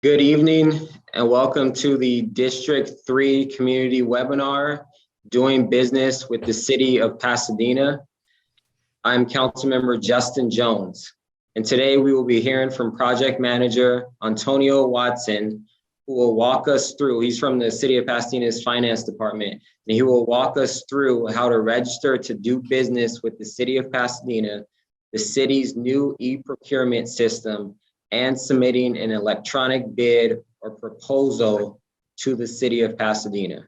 Good evening and welcome to the District 3 Community Webinar, Doing Business with the City of Pasadena. I'm Councilmember Justin Jones, and today we will be hearing from Project Manager Antonio Watson, who will walk us through, he's from the City of Pasadena's Finance Department, and he will walk us through how to register to do business with the City of Pasadena, the city's new e-procurement system, and submitting an electronic bid or proposal to the City of Pasadena.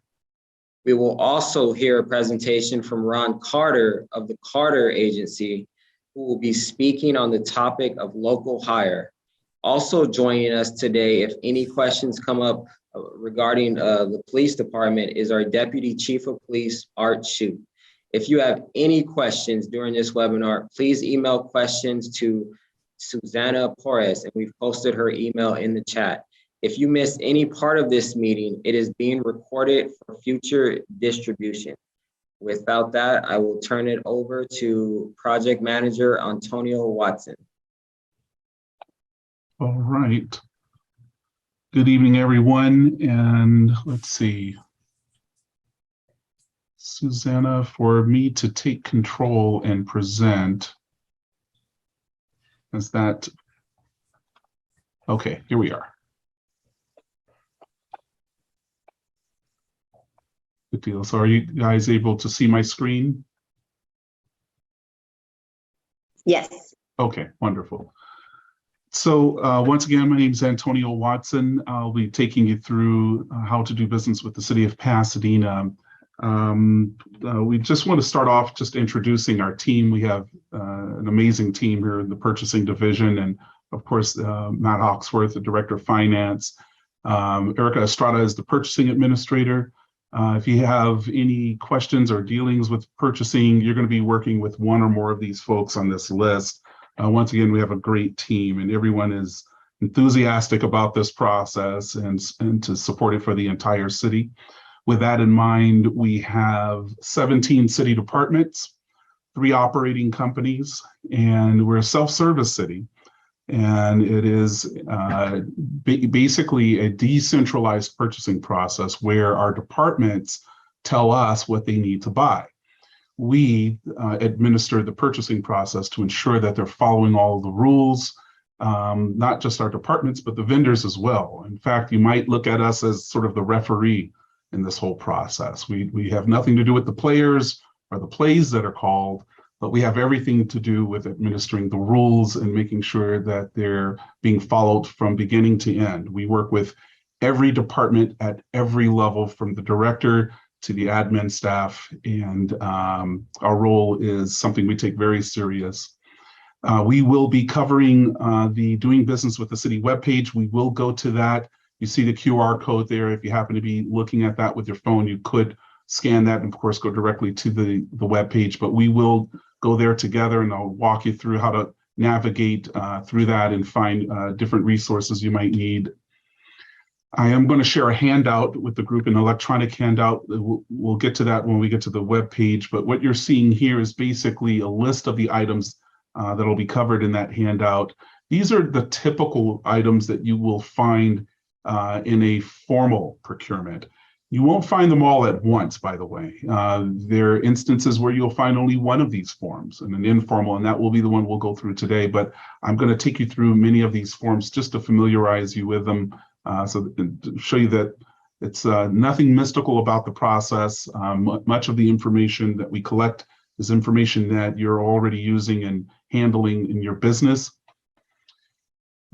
We will also hear a presentation from Ron Carter of the Carter Agency, who will be speaking on the topic of local hire. Also joining us today, if any questions come up regarding the police department, is our Deputy Chief of Police, Art Shute. If you have any questions during this webinar, please email questions to Susanna Porres, and we've posted her email in the chat. If you missed any part of this meeting, it is being recorded for future distribution. Without that, I will turn it over to Project Manager Antonio Watson. All right. Good evening, everyone. And let's see. Susanna, for me to take control and present. Is that, okay, here we are. Good deal. So are you guys able to see my screen? Yes. Okay, wonderful. So once again, my name is Antonio Watson. I'll be taking you through how to do business with the City of Pasadena. We just want to start off just introducing our team. We have an amazing team here in the purchasing division, and of course, Matt Hawksworth, the Director of Finance. Erica Estrada is the Purchasing Administrator. If you have any questions or dealings with purchasing, you're going to be working with one or more of these folks on this list. Once again, we have a great team, and everyone is enthusiastic about this process and to support it for the entire city. With that in mind, we have 17 city departments, 3 operating companies, and we're a self-service city. And it is basically a decentralized purchasing process where our departments tell us what they need to buy. We administer the purchasing process to ensure that they're following all of the rules, not just our departments, but the vendors as well. In fact, you might look at us as sort of the referee in this whole process. We have nothing to do with the players or the plays that are called, but we have everything to do with administering the rules and making sure that they're being followed from beginning to end. We work with every department at every level, from the director to the admin staff, and our role is something we take very serious. We will be covering the Doing Business with the City webpage. We will go to that. You see the QR code there. If you happen to be looking at that with your phone, you could scan that and of course go directly to the web page, but we will go there together and I'll walk you through how to navigate through that and find different resources you might need. I am going to share a handout with the group, an electronic handout. We'll get to that when we get to the web page, but what you're seeing here is basically a list of the items that will be covered in that handout. These are the typical items that you will find in a formal procurement. You won't find them all at once, by the way. There are instances where you'll find only one of these forms in an informal, and that will be the one we'll go through today. But I'm going to take you through many of these forms just to familiarize you with them, so to show you that it's nothing mystical about the process. Much of the information that we collect is information that you're already using and handling in your business.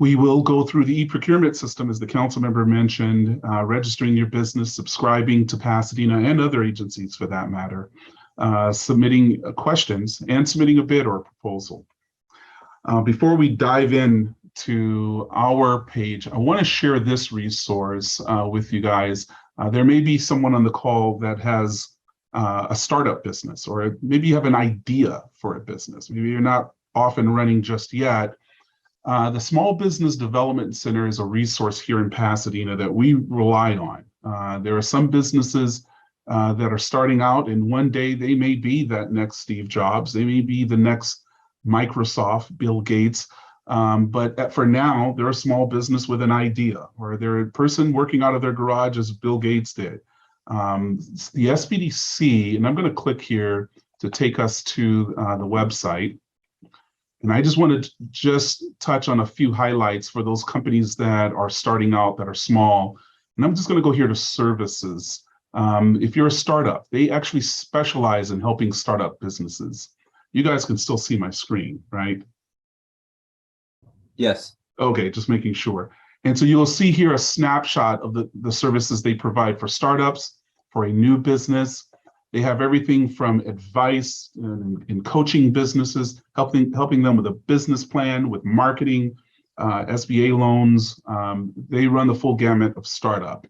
We will go through the e-procurement system, as the council member mentioned, registering your business, subscribing to Pasadena and other agencies for that matter, submitting questions, and submitting a bid or a proposal. Before we dive in to our page, I want to share this resource with you guys. There may be someone on the call that has a startup business, or maybe you have an idea for a business. Maybe you're not off and running just yet. The Small Business Development Center is a resource here in Pasadena that we rely on. There are some businesses that are starting out, and one day they may be that next Steve Jobs. They may be the next Microsoft, Bill Gates. For now, they're a small business with an idea, or they're a person working out of their garage as Bill Gates did. The SBDC, and I'm going to click here to take us to the website. And I just want to just touch on a few highlights for those companies that are starting out, that are small. And I'm just going to go here to services. If you're a startup, they actually specialize in helping startup businesses. You guys can still see my screen, right? Yes. Okay, just making sure. And so you'll see here a snapshot of the services they provide for startups, for a new business. They have everything from advice and coaching businesses, helping them with a business plan, with marketing, SBA loans. They run the full gamut of startup.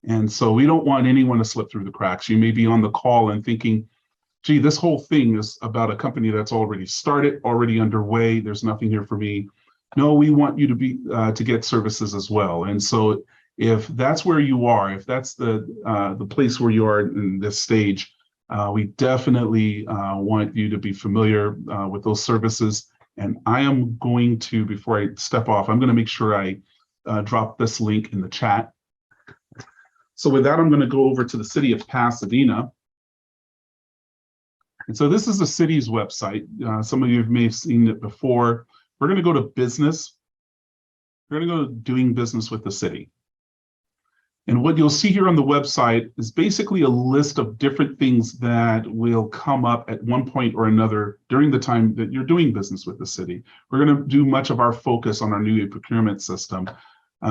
And so we don't want anyone to slip through the cracks. You may be on the call and thinking, gee, this whole thing is about a company that's already started, already underway. There's nothing here for me. No, we want you to be to get services as well. And so if that's where you are, if that's the place where you are in this stage, we definitely want you to be familiar with those services. And I am going to, before I step off, I'm going to make sure I drop this link in the chat. So with that, I'm going to go over to the City of Pasadena. And so this is the city's website. Some of you may have seen it before. We're going to go to business. We're going to go to doing business with the city. And what you'll see here on the website is basically a list of different things that will come up at one point or another during the time that you're doing business with the city. We're going to do much of our focus on our new procurement system.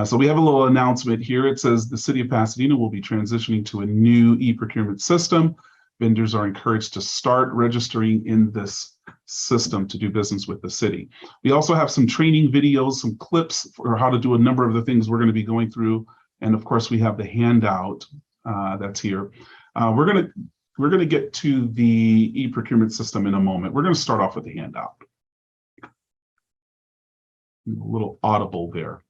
So we have a little announcement here. It says the City of Pasadena will be transitioning to a new e-procurement system. Vendors are encouraged to start registering in this system to do business with the city. We also have some training videos, some clips for how to do a number of the things we're going to be going through. And of course, we have the handout that's here. We're going to get to the e-procurement system in a moment. We're going to start off with the handout. A little audible there.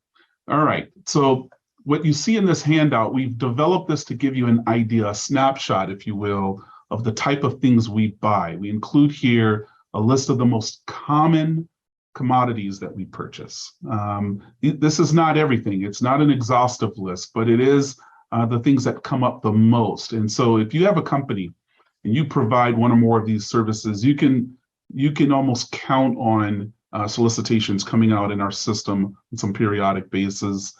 All right, so what you see in this handout, we've developed this to give you an idea, a snapshot, if you will, of the type of things we buy. We include here a list of the most common commodities that we purchase. This is not everything. It's not an exhaustive list, but it is the things that come up the most. And so if you have a company and you provide one or more of these services, you can almost count on solicitations coming out in our system on some periodic basis.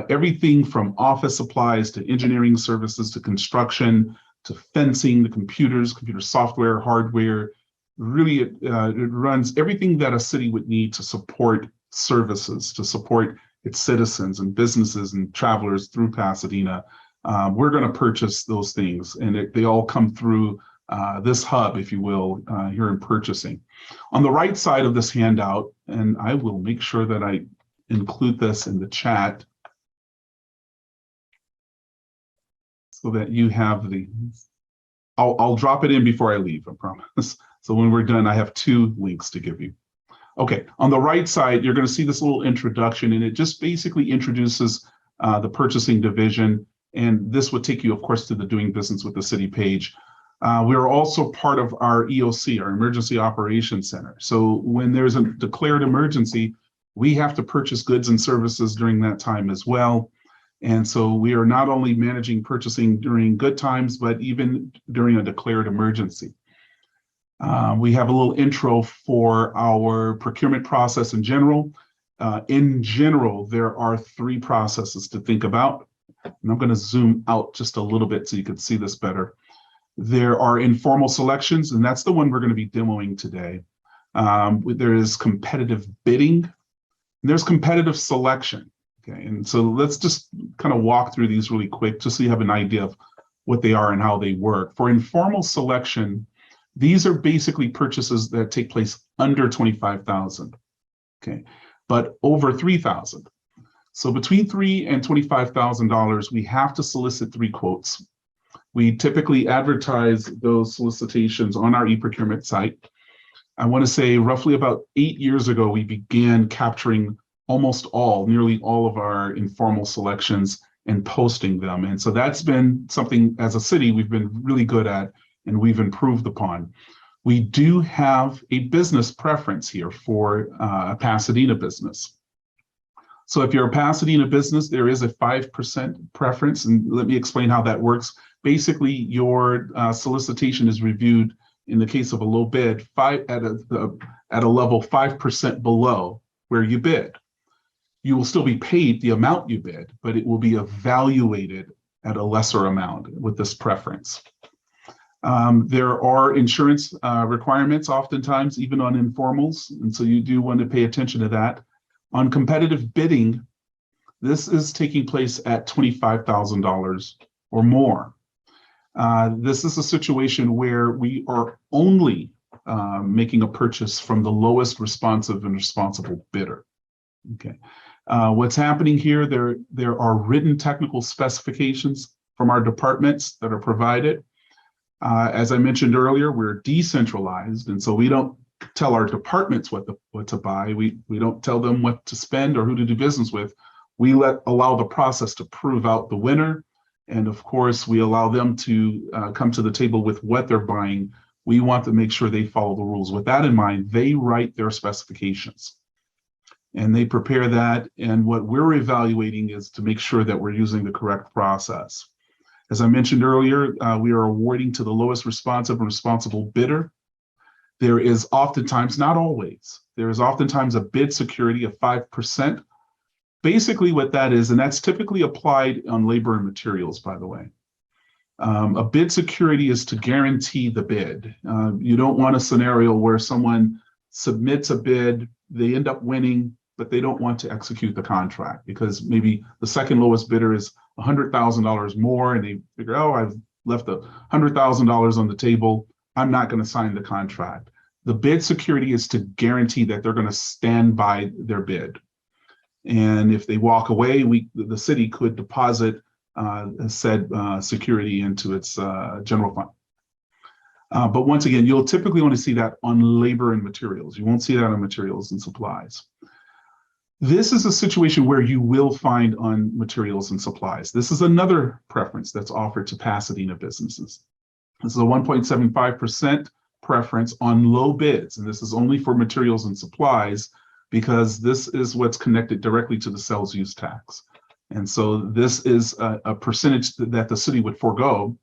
Everything from office supplies to engineering services to construction to fencing, the computer software, hardware. Really, it runs everything that a city would need to support services, to support its citizens and businesses and travelers through Pasadena. We're going to purchase those things, and they all come through this hub, if you will, here in purchasing. On the right side of this handout, and I will make sure that I include this in the chat so that you have I'll drop it in before I leave, I promise. So when we're done, I have 2 links to give you. Okay, on the right side, you're going to see this little introduction, and it just basically introduces the purchasing division. And this would take you, of course, to the doing business with the city page. We're also part of our EOC, our Emergency Operations Center. So when there's a declared emergency, we have to purchase goods and services during that time as well. And so we are not only managing purchasing during good times, but even during a declared emergency. We have a little intro for our procurement process in general. In general, there are 3 processes to think about. And I'm going to zoom out just a little bit so you can see this better. There are informal selections, and that's the one we're going to be demoing today. There is competitive bidding, and there's competitive selection. Okay, and so let's just kind of walk through these really quick, just so you have an idea of what they are and how they work. For informal selection, these are basically purchases that take place under $25,000, okay, but over $3,000. So between $3,000 and $25,000, we have to solicit 3 quotes. We typically advertise those solicitations on our e-procurement site. I want to say roughly about 8 years ago, we began capturing nearly all of our informal selections and posting them. And so that's been something as a city we've been really good at and we've improved upon. We do have a business preference here for a Pasadena business. So if you're a Pasadena business, there is a 5% preference, and let me explain how that works. Basically, your solicitation is reviewed in the case of a low bid at a level 5% below where you bid. You will still be paid the amount you bid, but it will be evaluated at a lesser amount with this preference. There are insurance requirements oftentimes, even on informals, and so you do want to pay attention to that. On competitive bidding, this is taking place at $25,000 or more. This is a situation where we are only making a purchase from the lowest responsive and responsible bidder. Okay. What's happening here, there are written technical specifications from our departments that are provided. As I mentioned earlier, we're decentralized, and so we don't tell our departments what to buy. We don't tell them what to spend or who to do business with. We allow the process to prove out the winner, and of course, we allow them to come to the table with what they're buying. We want to make sure they follow the rules. With that in mind, they write their specifications, and they prepare that. And what we're evaluating is to make sure that we're using the correct process. As I mentioned earlier, we are awarding to the lowest responsive and responsible bidder. There is oftentimes, not always, there is oftentimes a bid security of 5%. Basically what that is, and that's typically applied on labor and materials, by the way. A bid security is to guarantee the bid. You don't want a scenario where someone submits a bid, they end up winning, but they don't want to execute the contract because maybe the second lowest bidder is $100,000 more, and they figure, oh, I've left $100,000 on the table. I'm not going to sign the contract. The bid security is to guarantee that they're going to stand by their bid. And if they walk away, the city could deposit said security into its general fund. But once again, you'll typically want to see that on labor and materials. You won't see that on materials and supplies. This is a situation where you will find on materials and supplies. This is another preference that's offered to Pasadena businesses. This is a 1.75% preference on low bids, and this is only for materials and supplies because this is what's connected directly to the sales use tax. And so this is a percentage that the city would forego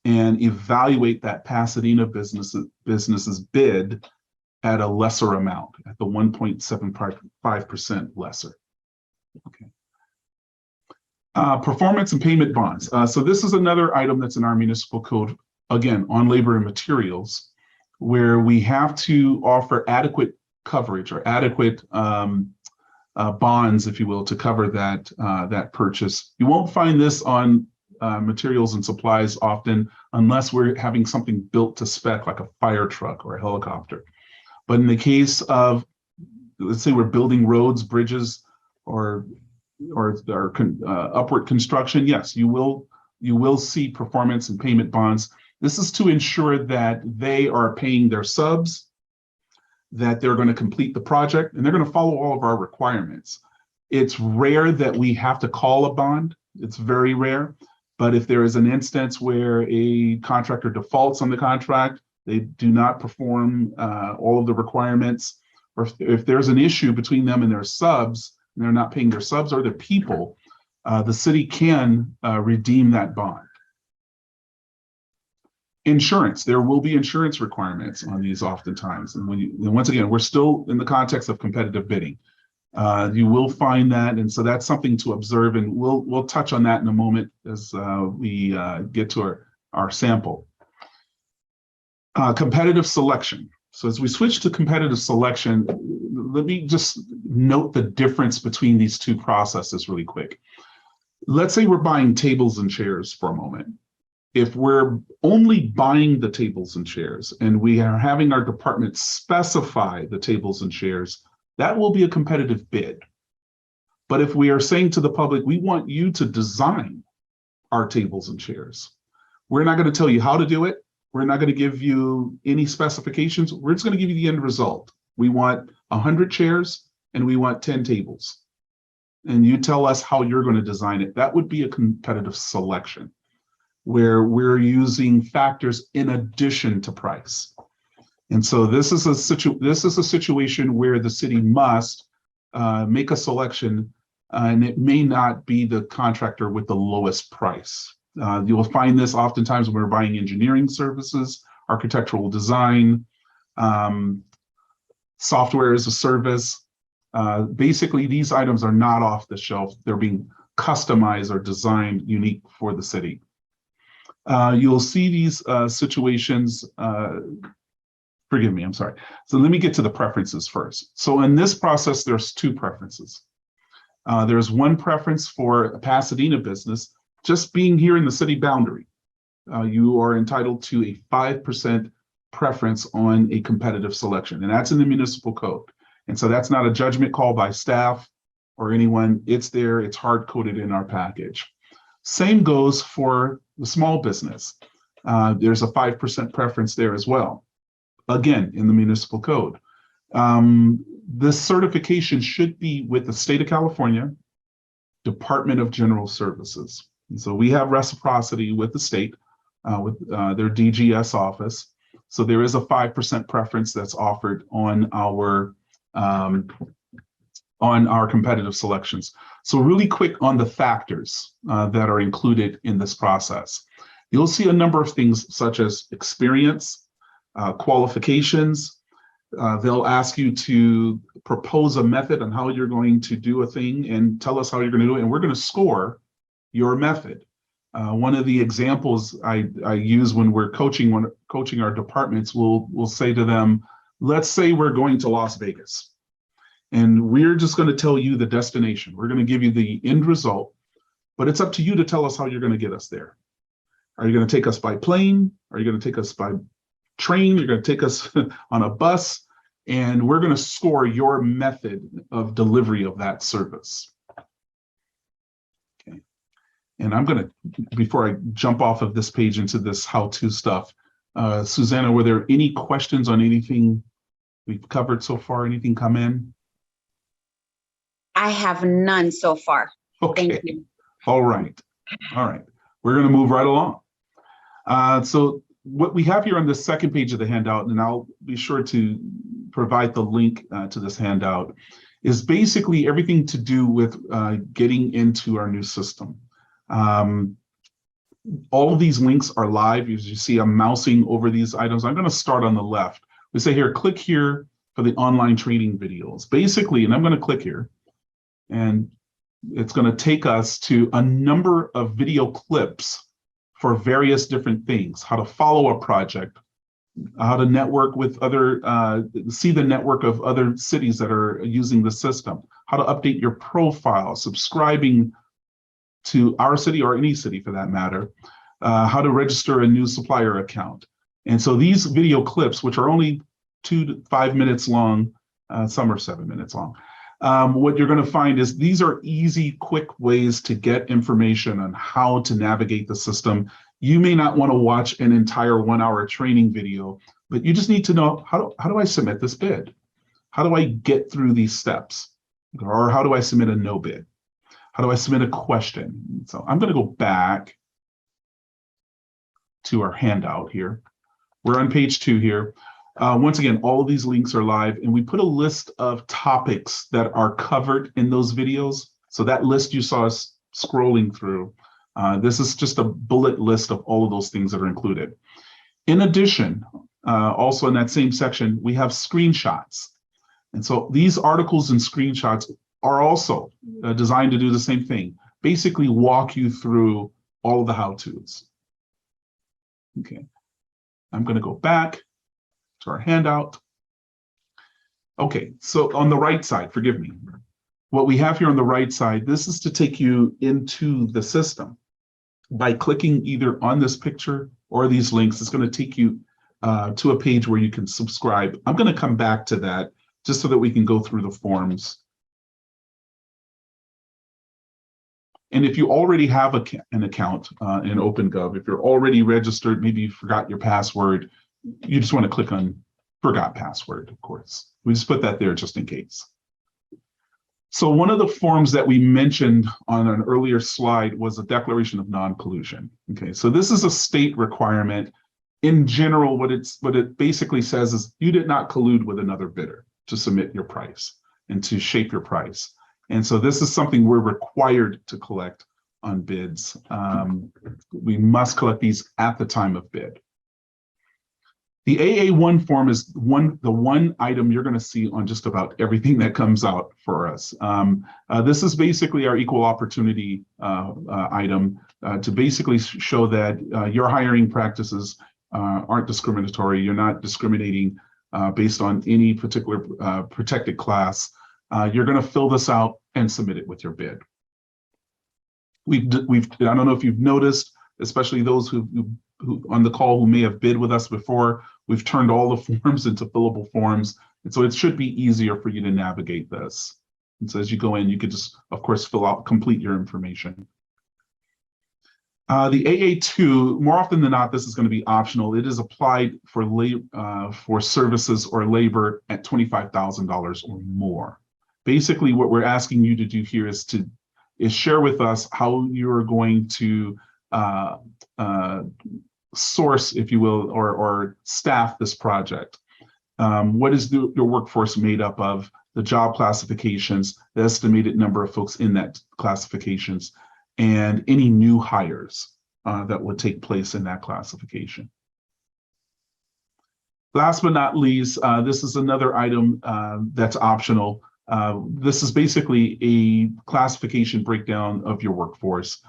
and evaluate that Pasadena business's bid at a lesser amount, at the 1.75% lesser. Okay. Performance and payment bonds. So this is another item that's in our municipal code, again, on labor and materials, where we have to offer adequate coverage or adequate bonds, if you will, to cover that purchase. You won't find this on materials and supplies often unless we're having something built to spec, like a fire truck or a helicopter. But in the case of, let's say we're building roads, bridges, or upward construction, yes, you will see performance and payment bonds. This is to ensure that they are paying their subs, that they're going to complete the project, and they're going to follow all of our requirements. It's rare that we have to call a bond. It's very rare. But if there is an instance where a contractor defaults on the contract, they do not perform all of the requirements, or if there's an issue between them and their subs, and they're not paying their subs or their people, the city can redeem that bond. Insurance, there will be insurance requirements on these oftentimes. And once again, we're still in the context of competitive bidding. You will find that, and so that's something to observe, and we'll touch on that in a moment as we get to our sample. Competitive selection. So as we switch to competitive selection, let me just note the difference between these two processes really quick. Let's say we're buying tables and chairs for a moment. If we're only buying the tables and chairs and we are having our department specify the tables and chairs, that will be a competitive bid. But if we are saying to the public, we want you to design our tables and chairs, we're not going to tell you how to do it. We're not going to give you any specifications. We're just going to give you the end result. We want 100 chairs and we want 10 tables. And you tell us how you're going to design it. That would be a competitive selection, where we're using factors in addition to price. And so this is a situation where the city must make a selection, and it may not be the contractor with the lowest price. You will find this oftentimes when we're buying engineering services, architectural design, software as a service. Basically, these items are not off the shelf. They're being customized or designed unique for the city. You'll see these situations, forgive me, I'm sorry. So let me get to the preferences first. So in this process, there's two preferences. There's one preference for a Pasadena business, just being here in the city boundary. You are entitled to a 5% preference on a competitive selection, and that's in the municipal code. And so that's not a judgment call by staff or anyone. It's there, it's hard coded in our package. Same goes for the small business. There's a 5% preference there as well. Again, in the municipal code. This certification should be with the state of California, Department of General Services. And so we have reciprocity with the state, with their DGS office. So there is a 5% preference that's offered on our competitive selections. So really quick on the factors that are included in this process. You'll see a number of things such as experience, qualifications. They'll ask you to propose a method on how you're going to do a thing and tell us how you're going to do it. And we're going to score your method. One of the examples I use when we're coaching our departments, we'll say to them, let's say we're going to Las Vegas. And we're just going to tell you the destination. We're going to give you the end result, but it's up to you to tell us how you're going to get us there. Are you going to take us by plane? Are you going to take us by train? You're going to take us on a bus, and we're going to score your method of delivery of that service. Okay. And I'm going to, before I jump off of this page into this how-to stuff, Susanna, were there any questions on anything we've covered so far? Anything come in? I have none so far. Okay. Thank you. All right. All right. We're going to move right along. So what we have here on the second page of the handout, and I'll be sure to provide the link to this handout, is basically everything to do with getting into our new system. All of these links are live. As you see, I'm mousing over these items. I'm going to start on the left. We say here, click here for the online training videos. Basically, and I'm going to click here, and it's going to take us to a number of video clips for various different things: how to follow a project, how to network with other, see the network of other cities that are using the system, how to update your profile, subscribing to our city or any city for that matter, how to register a new supplier account. And so these video clips, which are only 2 to 5 minutes long, some are 7 minutes long, what you're going to find is these are easy, quick ways to get information on how to navigate the system. You may not want to watch an entire 1-hour training video, but you just need to know, how do I submit this bid? How do I get through these steps? Or how do I submit a no bid? How do I submit a question? So I'm going to go back to our handout here. We're on page 2 here. Once again, all of these links are live, and we put a list of topics that are covered in those videos. So that list you saw us scrolling through, this is just a bullet list of all of those things that are included. In addition, also in that same section, we have screenshots. And so these articles and screenshots are also designed to do the same thing, basically walk you through all of the how-tos. Okay, I'm going to go back to our handout. Okay, so on the right side, forgive me, what we have here on the right side, this is to take you into the system. By clicking either on this picture or these links, it's going to take you to a page where you can subscribe. I'm going to come back to that just so that we can go through the forms. And if you already have an account in OpenGov, if you're already registered, maybe you forgot your password, you just want to click on forgot password, of course. We just put that there just in case. So one of the forms that we mentioned on an earlier slide was a declaration of non-collusion. Okay, so this is a state requirement. in general, what it basically says is you did not collude with another bidder to submit your price and to shape your price. And so this is something we're required to collect on bids. We must collect these at the time of bid. The AA1 form is the one item you're going to see on just about everything that comes out for us. This is basically our equal opportunity item to basically show that your hiring practices aren't discriminatory. You're not discriminating based on any particular protected class. You're going to fill this out and submit it with your bid. I don't know if you've noticed, especially those who on the call who may have bid with us before, we've turned all the forms into fillable forms. And so it should be easier for you to navigate this. And so as you go in, you could just, of course, complete your information. The AA2, more often than not, this is going to be optional. It is applied for services or labor at $25,000 or more. Basically, what we're asking you to do here is share with us how you're going to source, if you will, or staff this project. What is your workforce made up of? The job classifications, the estimated number of folks in that classifications, and any new hires that would take place in that classification. Last but not least, this is another item that's optional. This is basically a classification breakdown of your workforce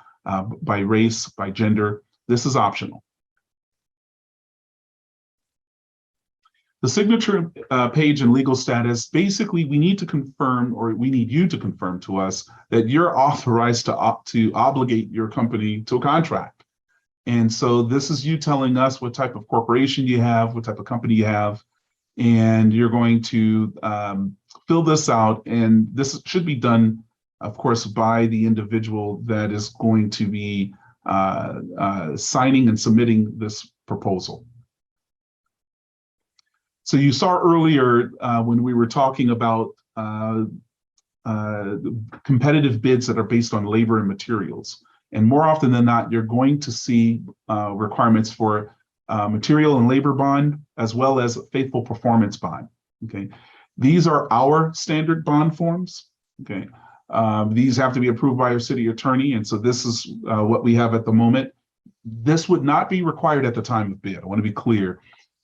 by race, by gender. This is optional. The signature page and legal status, basically we need to confirm, or we need you to confirm to us that you're authorized to obligate your company to a contract. And so this is you telling us what type of corporation you have, what type of company you have, and you're going to fill this out. And this should be done, of course, by the individual that is going to be signing and submitting this proposal. So you saw earlier when we were talking about competitive bids that are based on labor and materials. And more often than not, you're going to see requirements for material and labor bond, as well as faithful performance bond. Okay, these are our standard bond forms. Okay, these have to be approved by our city attorney, and so this is what we have at the moment. This would not be required at the time of bid. I want to be clear.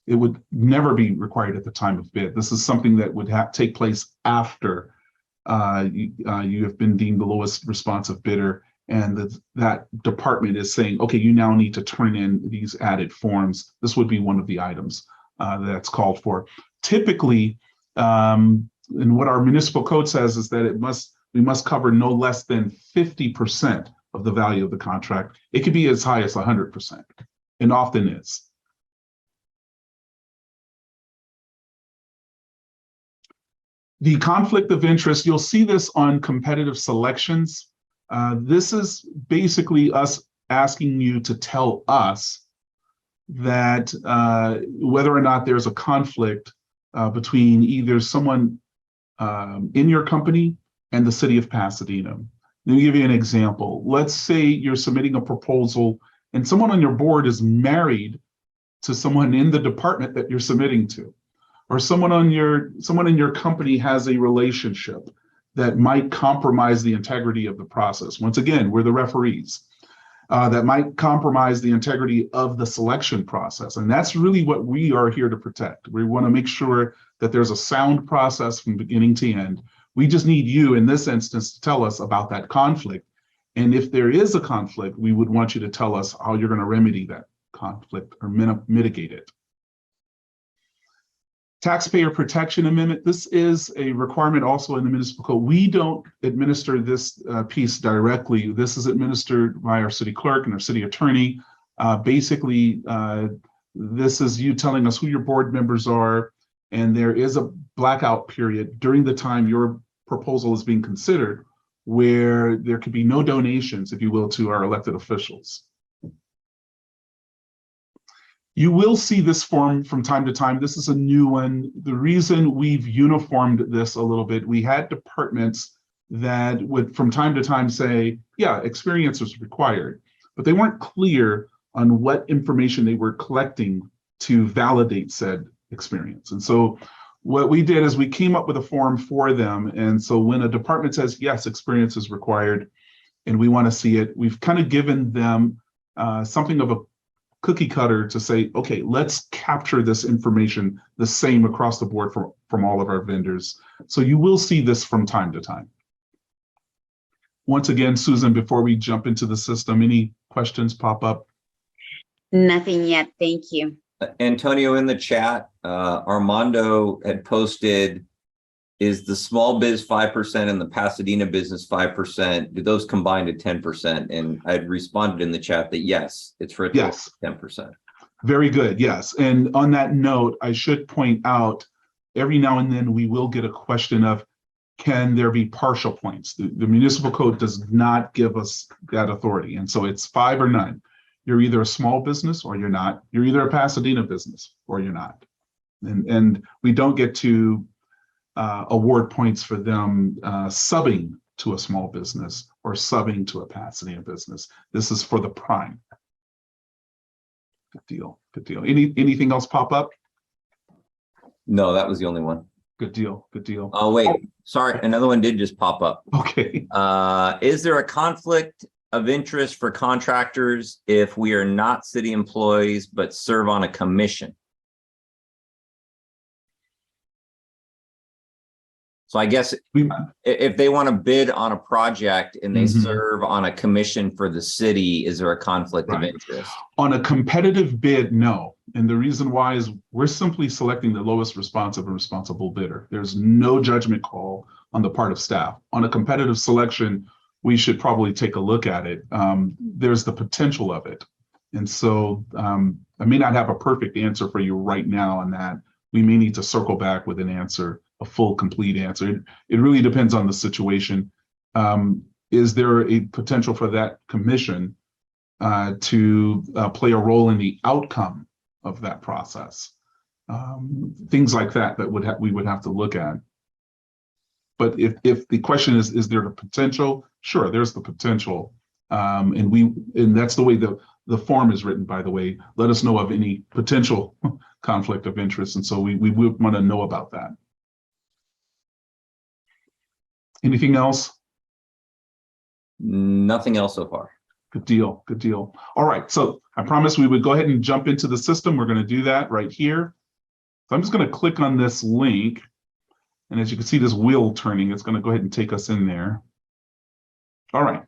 It would never be required at the time of bid. This is something that would take place after you have been deemed the lowest responsive bidder, and that department is saying, okay, you now need to turn in these added forms. This would be one of the items that's called for. Typically, and what our municipal code says is that we must cover no less than 50% of the value of the contract. It could be as high as 100%, and often is. The conflict of interest, you'll see this on competitive selections. This is basically us asking you to tell us that whether or not there's a conflict between either someone in your company and the City of Pasadena. Let me give you an example. Let's say you're submitting a proposal and someone on your board is married to someone in the department that you're submitting to. Or someone in your company has a relationship that might compromise the integrity of the process. Once again, we're the referees. That might compromise the integrity of the selection process. And that's really what we are here to protect. We want to make sure that there's a sound process from beginning to end. We just need you in this instance to tell us about that conflict. And if there is a conflict, we would want you to tell us how you're going to remedy that conflict or mitigate it. Taxpayer Protection Amendment. This is a requirement also in the municipal code. We don't administer this piece directly. This is administered by our city clerk and our city attorney. Basically, this is you telling us who your board members are, and there is a blackout period during the time your proposal is being considered where there could be no donations, if you will, to our elected officials. You will see this form from time to time. This is a new one. The reason we've uniformed this a little bit, we had departments that would from time to time say, yeah, experience is required, but they weren't clear on what information they were collecting to validate said experience. And so what we did is we came up with a form for them. And so when a department says, yes, experience is required and we want to see it, we've kind of given them something of a cookie cutter to say, okay, let's capture this information the same across the board from all of our vendors. So you will see this from time to time. Once again, Susan, before we jump into the system, any questions pop up? Nothing yet. Thank you. Antonio, in the chat, Armando had posted, is the small biz 5% and the Pasadena business 5%? Do those combine to 10%? And I had responded in the chat that yes, it's for a total of 10%. Very good. Yes. And on that note, I should point out every now and then we will get a question of, can there be partial points? The municipal code does not give us that authority. And so it's 5 or none. You're either a small business or you're not. You're either a Pasadena business or you're not. And we don't get to award points for them subbing to a small business or subbing to a Pasadena business. This is for the prime. Good deal. Good deal. Anything else pop up? No, that was the only one. Good deal. Good deal. Oh, wait, sorry. Another one did just pop up. Okay. Is there a conflict of interest for contractors if we are not city employees but serve on a commission? So I guess if they want to bid on a project and they serve on a commission for the city, is there a conflict of interest? On a competitive bid, no. And the reason why is we're simply selecting the lowest responsive and responsible bidder. There's no judgment call on the part of staff. On a competitive selection, we should probably take a look at it. There's the potential of it. And so I may not have a perfect answer for you right now on that. We may need to circle back with an answer, a full, complete answer. It really depends on the situation. Is there a potential for that commission to play a role in the outcome of that process? Things like that we would have to look at. But if the question is there the potential? Sure, there's the potential. And that's the way the form is written, by the way. Let us know of any potential conflict of interest. And so we would want to know about that. Anything else? Nothing else so far. Good deal. Good deal. All right. So I promised we would go ahead and jump into the system. We're going to do that right here. So I'm just going to click on this link. And as you can see, this wheel turning, it's going to go ahead and take us in there. All right.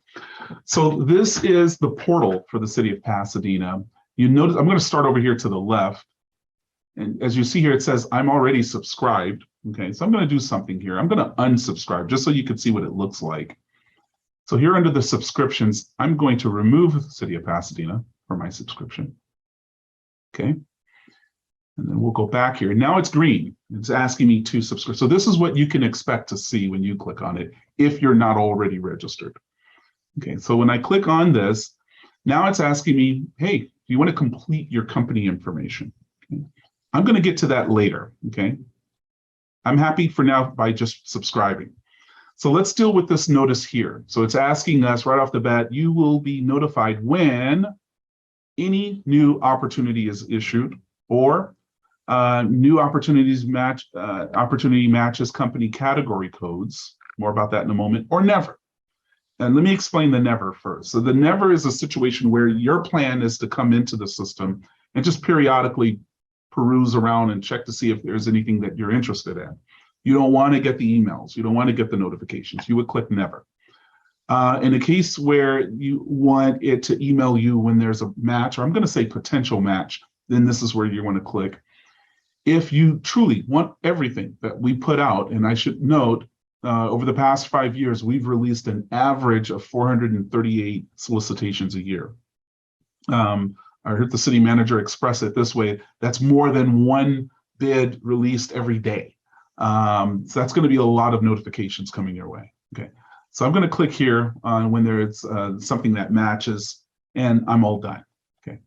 So this is the portal for the city of Pasadena. You notice I'm going to start over here to the left. And as you see here, it says I'm already subscribed. Okay, so I'm going to do something here. I'm going to unsubscribe just so you can see what it looks like. So here under the subscriptions, I'm going to remove the City of Pasadena from my subscription. Okay. And then we'll go back here. Now it's green. It's asking me to subscribe. So this is what you can expect to see when you click on it if you're not already registered. Okay, so when I click on this, now it's asking me, hey, do you want to complete your company information? Okay. I'm going to get to that later. Okay. I'm happy for now by just subscribing. So let's deal with this notice here. So it's asking us right off the bat, you will be notified when any new opportunity is issued or new opportunities opportunity matches company category codes. More about that in a moment, or never. And let me explain the never first. So the never is a situation where your plan is to come into the system and just periodically peruse around and check to see if there's anything that you're interested in. You don't want to get the emails. You don't want to get the notifications. You would click never. In a case where you want it to email you when there's a match, or I'm going to say potential match, then this is where you want to click. If you truly want everything that we put out, and I should note, over the past 5 years, we've released an average of 438 solicitations a year. I heard the city manager express it this way: that's more than one bid released every day. So that's going to be a lot of notifications coming your way. Okay, so I'm going to click here on when there's something that matches, and I'm all done. Okay,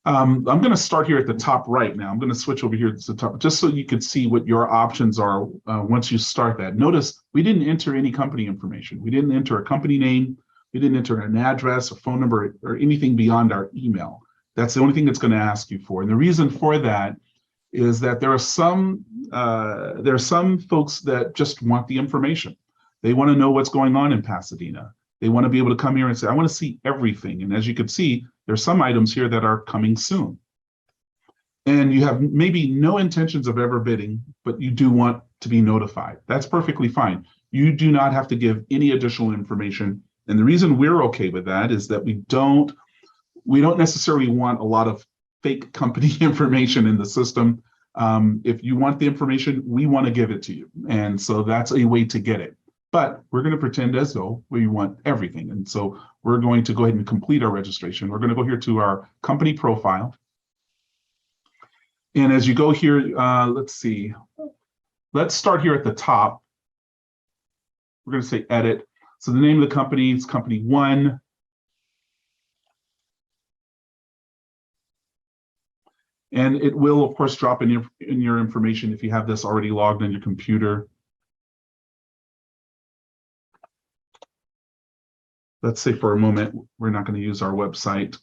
I'm going to start here at the top right now. I'm going to switch over here to the top just so you can see what your options are once you start that. Notice we didn't enter any company information. We didn't enter a company name. We didn't enter an address, a phone number, or anything beyond our email. That's the only thing it's going to ask you for. And the reason for that is that there are some folks that just want the information. They want to know what's going on in Pasadena. They want to be able to come here and say, I want to see everything. And as you can see, there's some items here that are coming soon. And you have maybe no intentions of ever bidding, but you do want to be notified. That's perfectly fine. You do not have to give any additional information. And the reason we're okay with that is that we don't necessarily want a lot of fake company information in the system. If you want the information, we want to give it to you. And so that's a way to get it. But we're going to pretend as though we want everything. And so we're going to go ahead and complete our registration. We're going to go here to our company profile. And as you go here, let's see. Let's start here at the top. We're going to say edit. So the name of the company is company 1. And it will, of course, drop in your information if you have this already logged on your computer. Let's say for a moment, we're not going to use our website.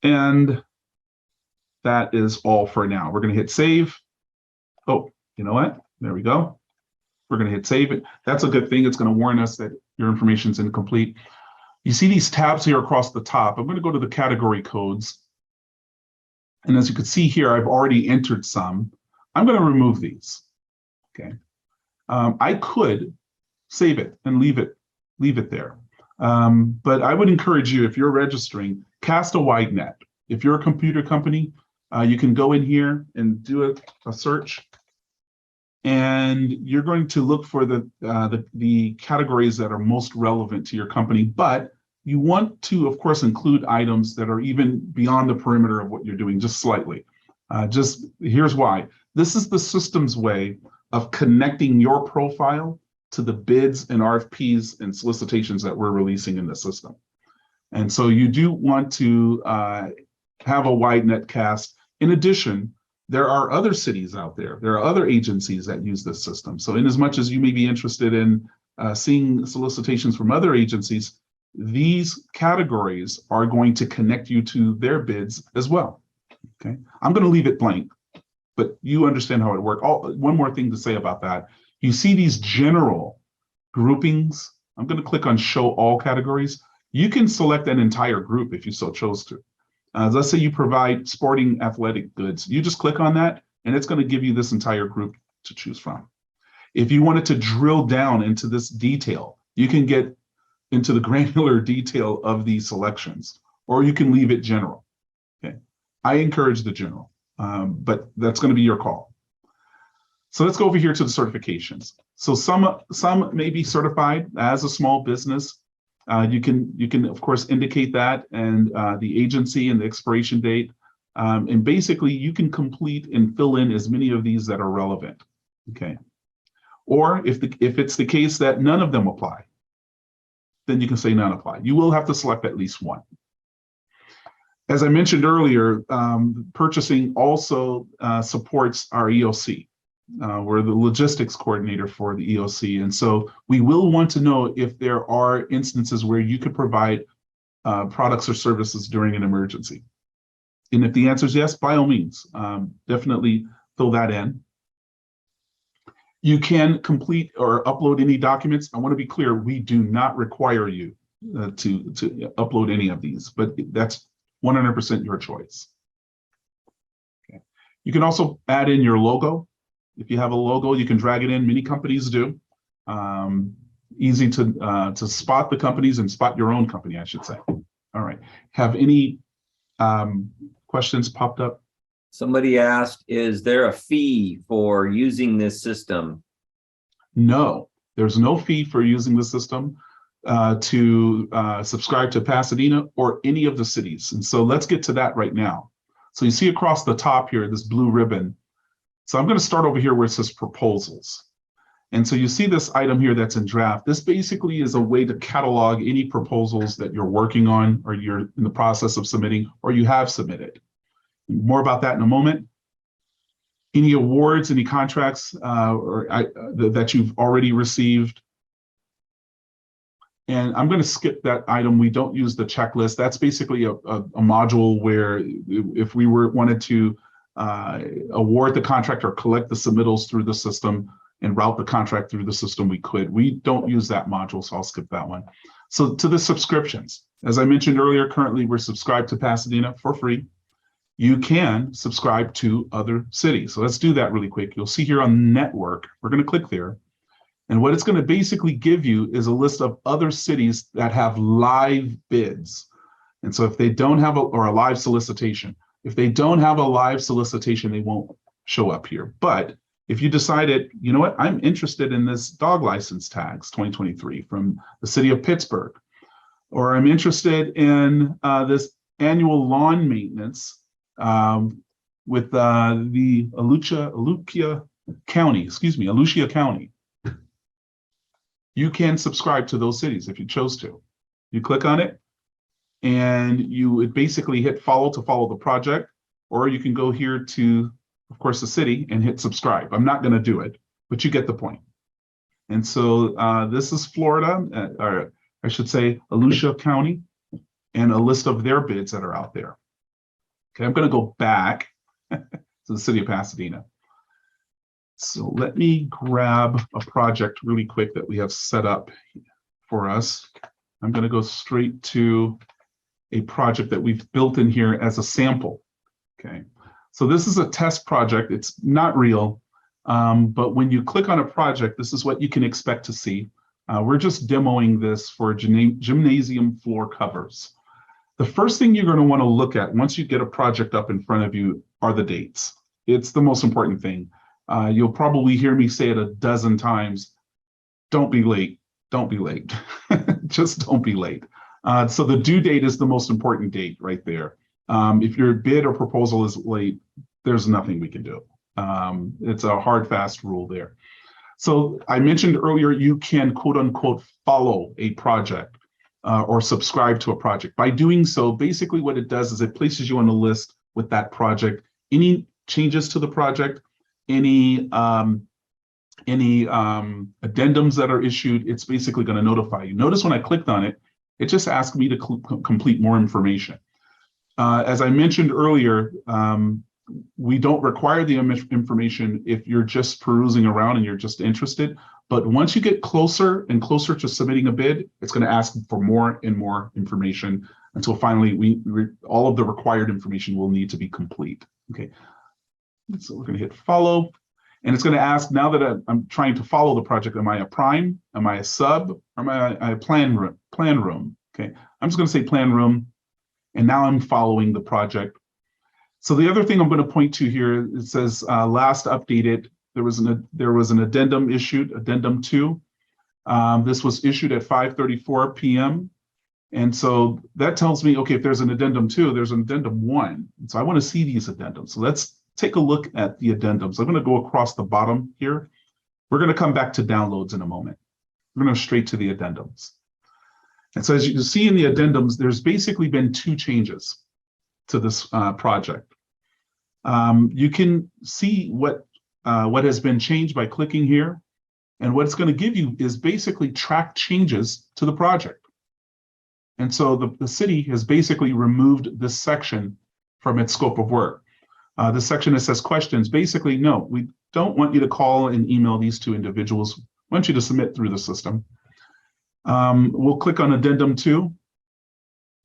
And that is all for now. We're going to hit save. Oh, you know what? There we go. We're going to hit save. That's a good thing. It's going to warn us that your information is incomplete. You see these tabs here across the top. I'm going to go to the category codes. And as you can see here, I've already entered some. I'm going to remove these. Okay. I could save it and leave it there. But I would encourage you, if you're registering, cast a wide net. If you're a computer company, you can go in here and do a search. And you're going to look for the categories that are most relevant to your company. But you want to, of course, include items that are even beyond the perimeter of what you're doing, just slightly. Just here's why. This is the system's way of connecting your profile to the bids and RFPs and solicitations that we're releasing in the system. And so you do want to have a wide net cast. In addition, there are other cities out there. There are other agencies that use this system. So in as much as you may be interested in seeing solicitations from other agencies, these categories are going to connect you to their bids as well. Okay, I'm going to leave it blank, but you understand how it works. One more thing to say about that. You see these general groupings. I'm going to click on show all categories. You can select an entire group if you so chose to. Let's say you provide sporting athletic goods. You just click on that and it's going to give you this entire group to choose from. If you wanted to drill down into this detail, you can get into the granular detail of these selections, or you can leave it general. Okay, I encourage the general, but that's going to be your call. So let's go over here to the certifications. So some may be certified as a small business. You can of course indicate that and the agency and the expiration date, and basically you can complete and fill in as many of these that are relevant. Okay, or if it's the case that none of them apply, then you can say none apply. You will have to select at least one. As I mentioned earlier, purchasing also supports our EOC. We're the logistics coordinator for the EOC. And so we will want to know if there are instances where you could provide products or services during an emergency. And if the answer is yes, by all means, definitely fill that in. You can complete or upload any documents. I want to be clear, we do not require you to upload any of these, but that's 100% your choice. Okay. You can also add in your logo. If you have a logo, you can drag it in. Many companies do. Easy to spot the companies and spot your own company, I should say. All right. Have any questions popped up? Somebody asked, is there a fee for using this system? No, there's no fee for using the system to subscribe to Pasadena or any of the cities. And so let's get to that right now. So you see across the top here, this blue ribbon. So I'm going to start over here where it says proposals. And so you see this item here that's in draft. This basically is a way to catalog any proposals that you're working on or you're in the process of submitting or you have submitted. More about that in a moment. Any awards, any contracts that you've already received. And I'm going to skip that item. We don't use the checklist. That's basically a module where if we wanted to award the contract or collect the submittals through the system and route the contract through the system, we could. We don't use that module, so I'll skip that one. So to the subscriptions, as I mentioned earlier, currently we're subscribed to Pasadena for free. You can subscribe to other cities. So let's do that really quick. You'll see here on network, we're going to click there. And what it's going to basically give you is a list of other cities that have live bids. And so if they don't have or a live solicitation, if they don't have a live solicitation, they won't show up here. But if you decided, you know what, I'm interested in this dog license tags 2023 from the city of Pittsburgh, or I'm interested in this annual lawn maintenance with the Volusia County. You can subscribe to those cities if you chose to. You click on it and you would basically hit follow to follow the project, or you can go here to, of course, the city and hit subscribe. I'm not going to do it, but you get the point. And so this is Florida, or I should say Volusia County, and a list of their bids that are out there. Okay, I'm going to go back to the city of Pasadena. So let me grab a project really quick that we have set up for us. I'm going to go straight to a project that we've built in here as a sample. Okay, so this is a test project. It's not real, but when you click on a project, this is what you can expect to see. We're just demoing this for gymnasium floor covers. The first thing you're going to want to look at once you get a project up in front of you are the dates. It's the most important thing. You'll probably hear me say it a dozen times. Don't be late. Don't be late. Just don't be late. So the due date is the most important date right there. If your bid or proposal is late, there's nothing we can do. It's a hard, fast rule there. So I mentioned earlier, you can quote unquote follow a project or subscribe to a project. By doing so, basically what it does is it places you on a list with that project. Any changes to the project, any addendums that are issued, it's basically going to notify you. Notice when I clicked on it, it just asked me to complete more information. As I mentioned earlier, we don't require the information if you're just perusing around and you're just interested. But once you get closer and closer to submitting a bid, it's going to ask for more and more information until finally all of the required information will need to be complete. Okay, so we're going to hit follow. And it's going to ask, now that I'm trying to follow the project, am I a prime? Am I a sub? Or am I a plan room? Okay, I'm just going to say plan room. And now I'm following the project. So the other thing I'm going to point to here, it says last updated, there was an addendum issued, addendum 2. This was issued at 5:34 p.m. And so that tells me, okay, if there's an addendum 2, there's an addendum 1. And so I want to see these addendums. So let's take a look at the addendums. I'm going to go across the bottom here. We're going to come back to downloads in a moment. We're going to go straight to the addendums. And so as you can see in the addendums, there's basically been 2 changes to this project. You can see what has been changed by clicking here. And what it's going to give you is basically track changes to the project. And so the city has basically removed this section from its scope of work. The section that says questions, basically, no, we don't want you to call and email these 2 individuals. We want you to submit through the system. We'll click on addendum 2.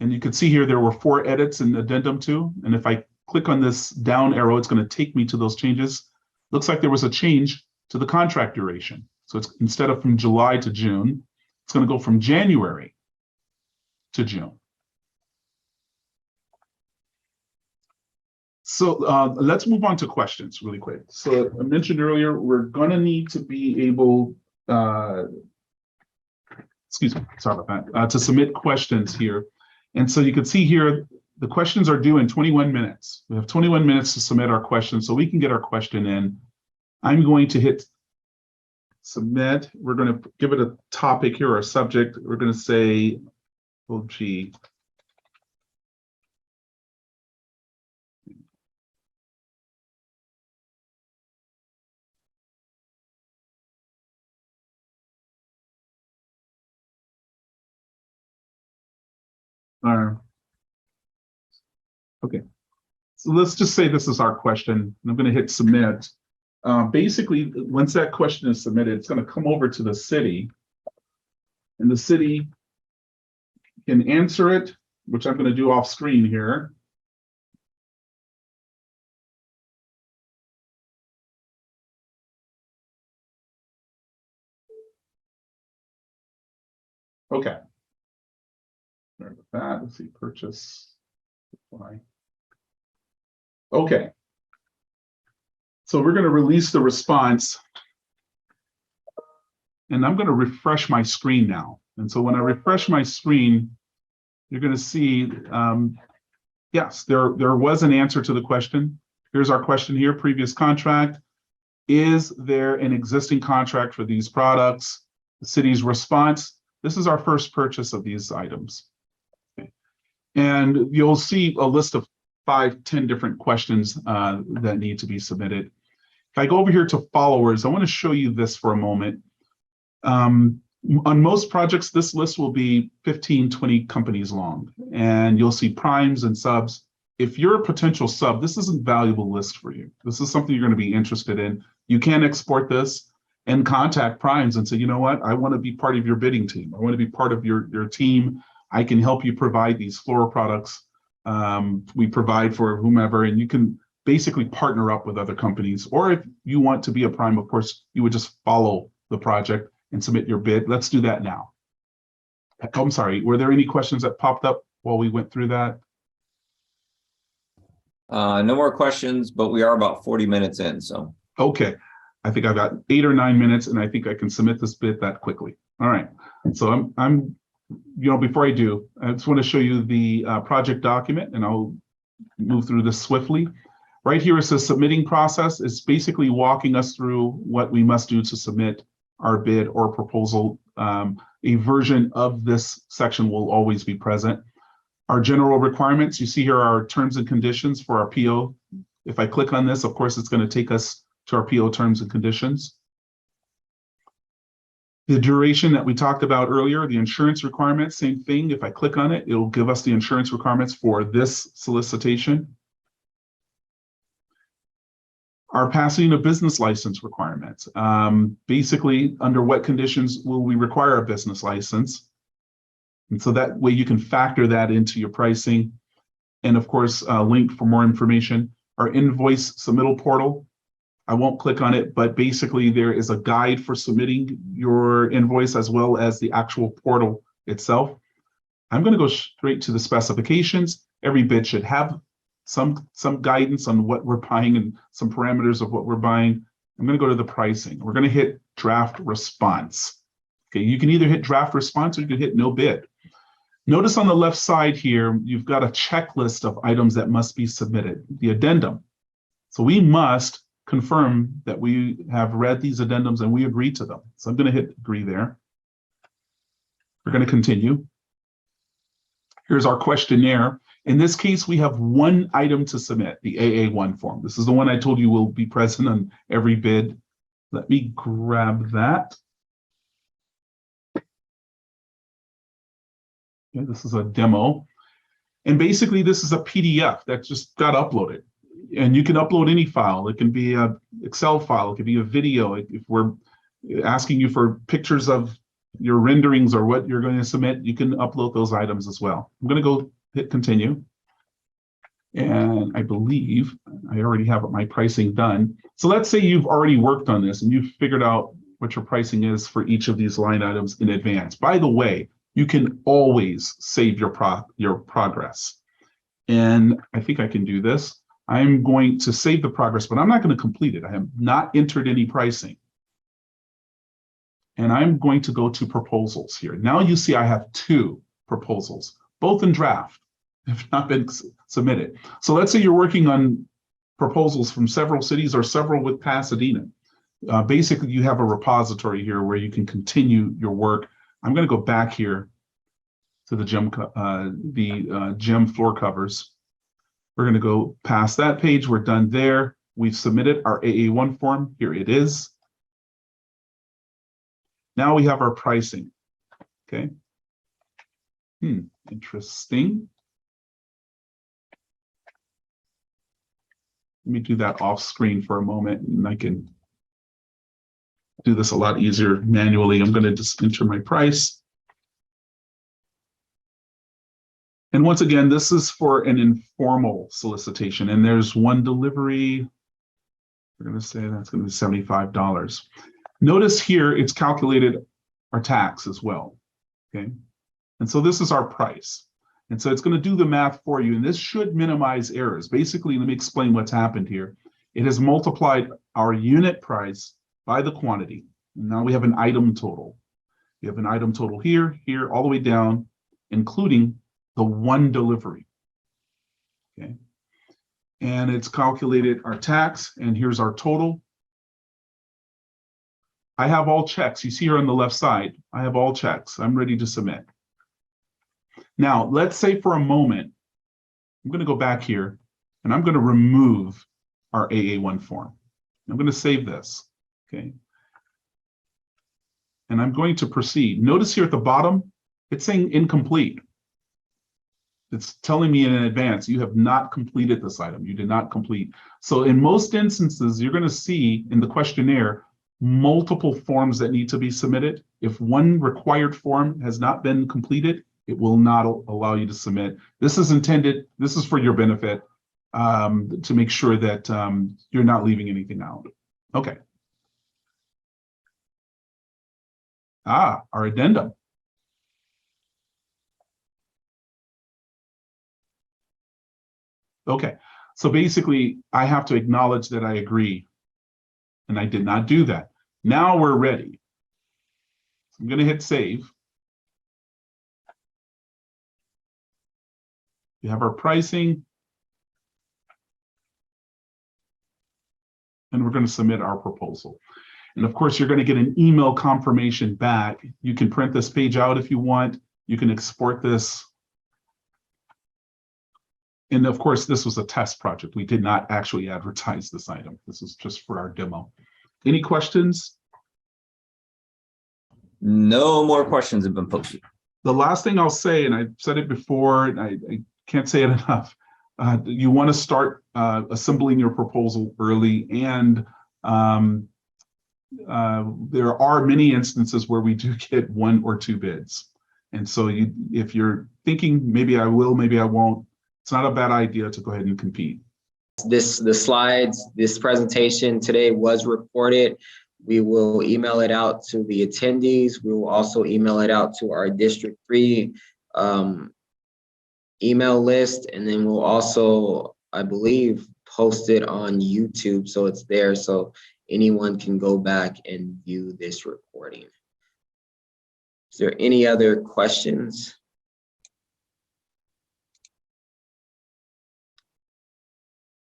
And you can see here there were 4 edits in addendum 2. And if I click on this down arrow, it's going to take me to those changes. Looks like there was a change to the contract duration. So it's instead of from July to June, it's going to go from January to June. So let's move on to questions really quick. So I mentioned earlier, we're going to need to be able, excuse me, sorry about that, to submit questions here. And so you can see here, the questions are due in 21 minutes. We have 21 minutes to submit our questions so we can get our question in. I'm going to hit submit. We're going to give it a topic here or a subject. We're going to say, oh, gee. Okay, so let's just say this is our question, and I'm going to hit submit. Basically, once that question is submitted, it's going to come over to the city, and the city can answer it, which I'm going to do off screen here. Okay. Sorry about that. Let's see, purchase. Apply. Okay. So we're going to release the response. And I'm going to refresh my screen now. And so when I refresh my screen, you're going to see, yes, there was an answer to the question. Here's our question here, previous contract. Is there an existing contract for these products? The city's response, this is our first purchase of these items. Okay. And you'll see a list of 5-10 different questions that need to be submitted. If I go over here to followers, I want to show you this for a moment. On most projects, this list will be 15-20 companies long, and you'll see primes and subs. If you're a potential sub, this is a valuable list for you. This is something you're going to be interested in. You can export this and contact primes and say, you know what, I want to be part of your bidding team. I want to be part of your team. I can help you provide these floral products. We provide for whomever, and you can basically partner up with other companies. Or if you want to be a prime, of course, you would just follow the project and submit your bid. Let's do that now. I'm sorry, were there any questions that popped up while we went through that? No more questions, but we are about 40 minutes in, so. Okay, I think I've got 8 or 9 minutes, and I think I can submit this bid that quickly. All right, so I'm before I do, I just want to show you the project document, and I'll move through this swiftly. Right here, it says submitting process. It's basically walking us through what we must do to submit our bid or proposal. A version of this section will always be present. Our general requirements, you see here are our terms and conditions for our PO. If I click on this, of course, it's going to take us to our PO terms and conditions. The duration that we talked about earlier, the insurance requirements, same thing. If I click on it, it'll give us the insurance requirements for this solicitation. Our Pasadena business license requirements. Basically, under what conditions will we require a business license? And so that way you can factor that into your pricing. And of course, link for more information. Our invoice submittal portal. I won't click on it, but basically there is a guide for submitting your invoice as well as the actual portal itself. I'm going to go straight to the specifications. Every bid should have some guidance on what we're buying and some parameters of what we're buying. I'm going to go to the pricing. We're going to hit draft response. Okay, you can either hit draft response or you can hit no bid. Notice on the left side here, you've got a checklist of items that must be submitted, the addendum. So we must confirm that we have read these addendums and we agree to them. So I'm going to hit agree there. We're going to continue. Here's our questionnaire. In this case, we have one item to submit, the AA1 form. This is the one I told you will be present on every bid. Let me grab that. Okay, this is a demo. And basically, this is a PDF that just got uploaded. And you can upload any file. It can be an Excel file. It could be a video. If we're asking you for pictures of your renderings or what you're going to submit, you can upload those items as well. I'm going to go hit continue. And I believe I already have my pricing done. So let's say you've already worked on this and you've figured out what your pricing is for each of these line items in advance. By the way, you can always save your progress. And I think I can do this. I'm going to save the progress, but I'm not going to complete it. I have not entered any pricing. And I'm going to go to proposals here. Now you see I have 2 proposals, both in draft, have not been submitted. So let's say you're working on proposals from several cities or several with Pasadena. Basically, you have a repository here where you can continue your work. I'm going to go back here to the gem floor covers. We're going to go past that page. We're done there. We've submitted our AA1 form. Here it is. Now we have our pricing. Okay. Interesting. Let me do that off screen for a moment and I can do this a lot easier manually. I'm going to just enter my price. And once again, this is for an informal solicitation, and there's one delivery. We're going to say that's going to be $75. Notice here it's calculated our tax as well. Okay. And so this is our price. And so it's going to do the math for you. And this should minimize errors. Basically, let me explain what's happened here. It has multiplied our unit price by the quantity. And now we have an item total. We have an item total here, here, all the way down, including the one delivery. Okay. And it's calculated our tax, and here's our total. I have all checks. You see here on the left side, I have all checks. I'm ready to submit. Now, let's say for a moment, I'm going to go back here and I'm going to remove our AA1 form. I'm going to save this. Okay. And I'm going to proceed. Notice here at the bottom, it's saying incomplete. It's telling me in advance, you have not completed this item. You did not complete. So in most instances, you're going to see in the questionnaire multiple forms that need to be submitted. If one required form has not been completed, it will not allow you to submit. This is intended, this is for your benefit, to make sure that you're not leaving anything out. Okay. Our addendum. Okay, so basically I have to acknowledge that I agree, and I did not do that. Now we're ready. I'm going to hit save. We have our pricing, and we're going to submit our proposal. And of course, you're going to get an email confirmation back. You can print this page out if you want. You can export this. And of course, this was a test project. We did not actually advertise this item. This is just for our demo. Any questions? No more questions have been posted. The last thing I'll say, and I said it before, and I can't say it enough, you want to start assembling your proposal early, and there are many instances where we do get 1 or 2 bids. And so if you're thinking, maybe I will, maybe I won't, it's not a bad idea to go ahead and compete. The slides, this presentation today was recorded. We will email it out to the attendees. We will also email it out to our District 3 email list. And then we'll also, I believe, post it on YouTube so it's there so anyone can go back and view this recording. Is there any other questions?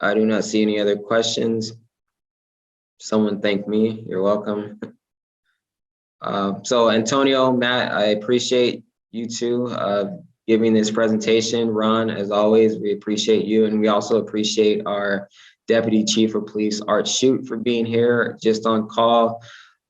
I do not see any other questions. Someone thank me. You're welcome. So Antonio, Matt, I appreciate you two giving this presentation. Ron, as always, we appreciate you. And we also appreciate our Deputy Chief of Police, Art Shute, for being here just on call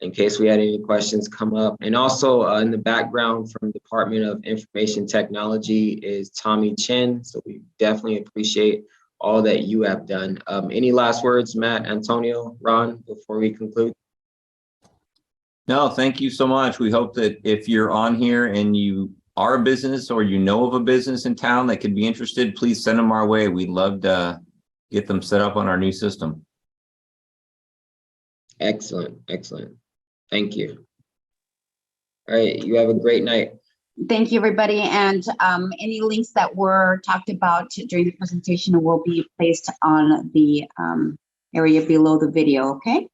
in case we had any questions come up. And also in the background from Department of Information Technology is Tommy Chin. So we definitely appreciate all that you have done. Any last words, Matt, Antonio, Ron, before we conclude? No, thank you so much. We hope that if you're on here and you are a business or you know of a business in town that could be interested, please send them our way. We'd love to get them set up on our new system. Excellent, excellent. Thank you. All right, you have a great night. Thank you, everybody. And any links that were talked about during the presentation will be placed on the area below the video, okay?